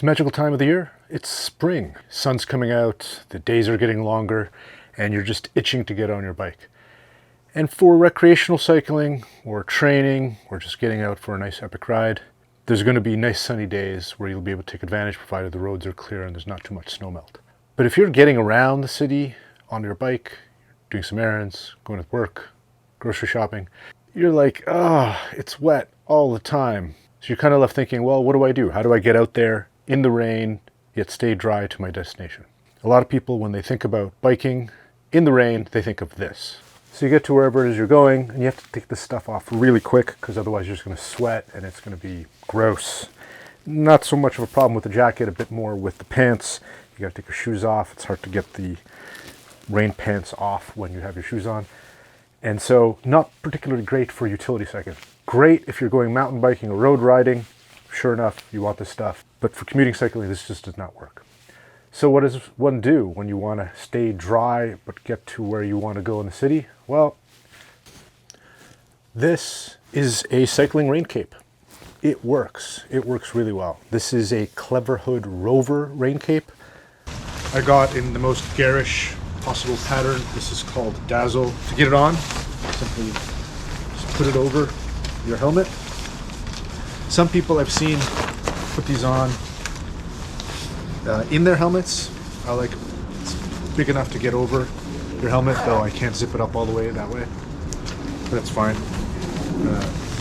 It's a magical time of the year. It's spring. Sun's coming out, the days are getting longer, and you're just itching to get on your bike. And for recreational cycling, or training, or just getting out for a nice epic ride, there's going to be nice sunny days where you'll be able to take advantage provided the roads are clear and there's not too much snow melt. But if you're getting around the city on your bike, doing some errands, going to work, grocery shopping, you're like, it's wet all the time. So you're kind of left thinking, well, what do I do? How do I get out there in the rain, yet stay dry to my destination? A lot of people, when they think about biking in the rain, they think of this. So you get to wherever it is you're going, and you have to take this stuff off really quick, because otherwise you're just going to sweat and it's going to be gross. Not so much of a problem with the jacket, a bit more with the pants. You got to take your shoes off. It's hard to get the rain pants off when you have your shoes on. And so not particularly great for utility cycling. Great if you're going mountain biking or road riding. Sure enough, you want this stuff. But for commuting cycling, this just does not work. So what does one do when you want to stay dry but get to where you want to go in the city? Well, this is a cycling rain cape. It works. It works really well. This is a Cleverhood Rover rain cape. I got in the most garish possible pattern. This is called Dazzle. To get it on, simply just put it over your helmet. Some people I've seen put these on in their helmets. It's big enough to get over your helmet, though I can't zip it up all the way that way. But that's fine.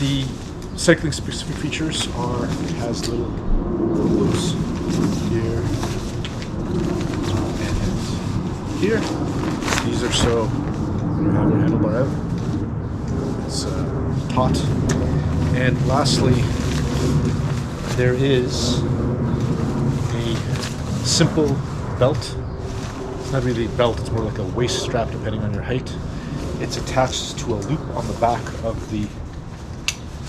The cycling specific features are, it has little loops here and here. These are so you have your handlebar out. It's taut. And lastly, there is a simple belt. It's not really a belt, it's more like a waist strap depending on your height. It's attached to a loop on the back of the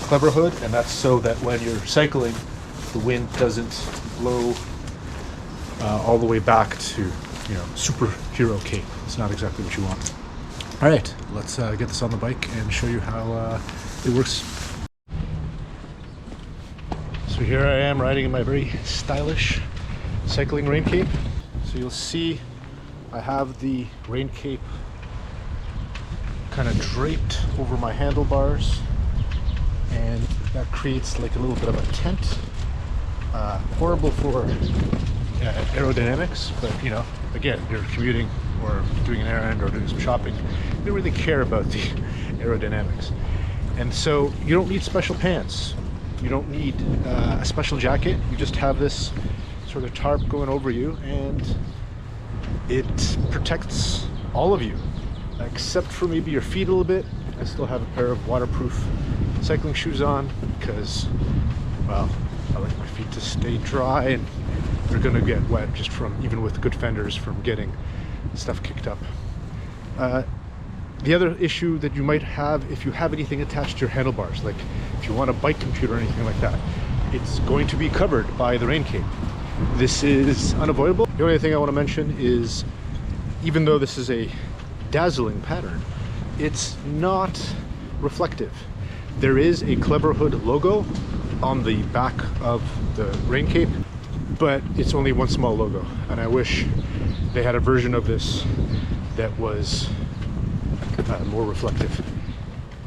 Cleverhood, and that's so that when you're cycling, the wind doesn't blow all the way back to, superhero cape. It's not exactly what you want. All right, let's get this on the bike and show you how it works. So here I am riding in my very stylish cycling rain cape. So you'll see I have the rain cape kind of draped over my handlebars, and that creates like a little bit of a tent. Horrible for aerodynamics, but again, you're commuting or doing an errand or doing some shopping, you don't really care about the aerodynamics. And so you don't need special pants. You don't need a special jacket. You just have this sort of tarp going over you, and it protects all of you, except for maybe your feet a little bit. I still have a pair of waterproof cycling shoes on because, well, I like my feet to stay dry, and they're gonna get wet just from, even with good fenders, from getting stuff kicked up. The other issue that you might have if you have anything attached to your handlebars, like if you want a bike computer or anything like that, it's going to be covered by the rain cape. This is unavoidable. The only thing I want to mention is, even though this is a dazzling pattern, it's not reflective. There is a Cleverhood logo on the back of the rain cape, but it's only one small logo, and I wish they had a version of this that was more reflective.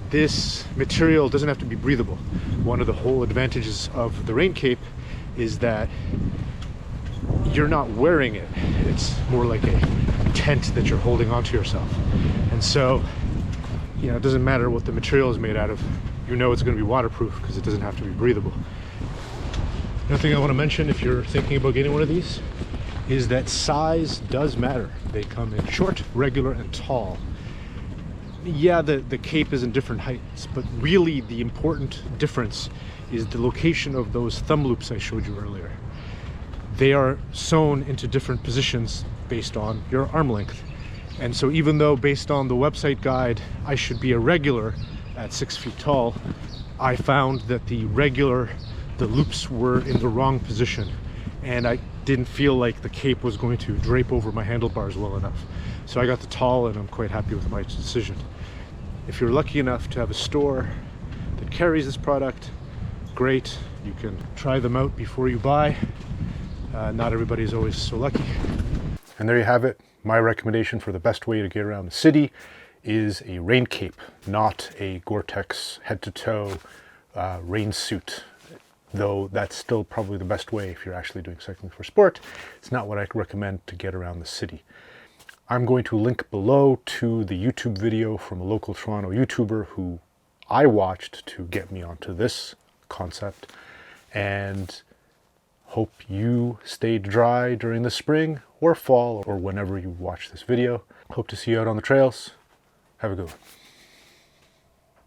This material doesn't have to be breathable. One of the whole advantages of the rain cape is that you're not wearing it. It's more like a tent that you're holding onto yourself. And so, it doesn't matter what the material is made out of. It's going to be waterproof because it doesn't have to be breathable. Another thing I want to mention, if you're thinking about getting one of these, is that size does matter. They come in short, regular, and tall. Yeah, the cape is in different heights, but really the important difference is the location of those thumb loops I showed you earlier. They are sewn into different positions based on your arm length. And so even though based on the website guide, I should be a regular at 6 feet tall, I found that the loops were in the wrong position, and I didn't feel like the cape was going to drape over my handlebars well enough. So I got the tall, and I'm quite happy with my decision. If you're lucky enough to have a store that carries this product, great. You can try them out before you buy. Not everybody is always so lucky. And there you have it. My recommendation for the best way to get around the city is a rain cape, not a Gore-Tex head-to-toe rain suit. Though that's still probably the best way if you're actually doing cycling for sport. It's not what I recommend to get around the city. I'm going to link below to the YouTube video from a local Toronto YouTuber who I watched to get me onto this concept, and hope you stayed dry during the spring or fall or whenever you watch this video. Hope to see you out on the trails. Have a good one.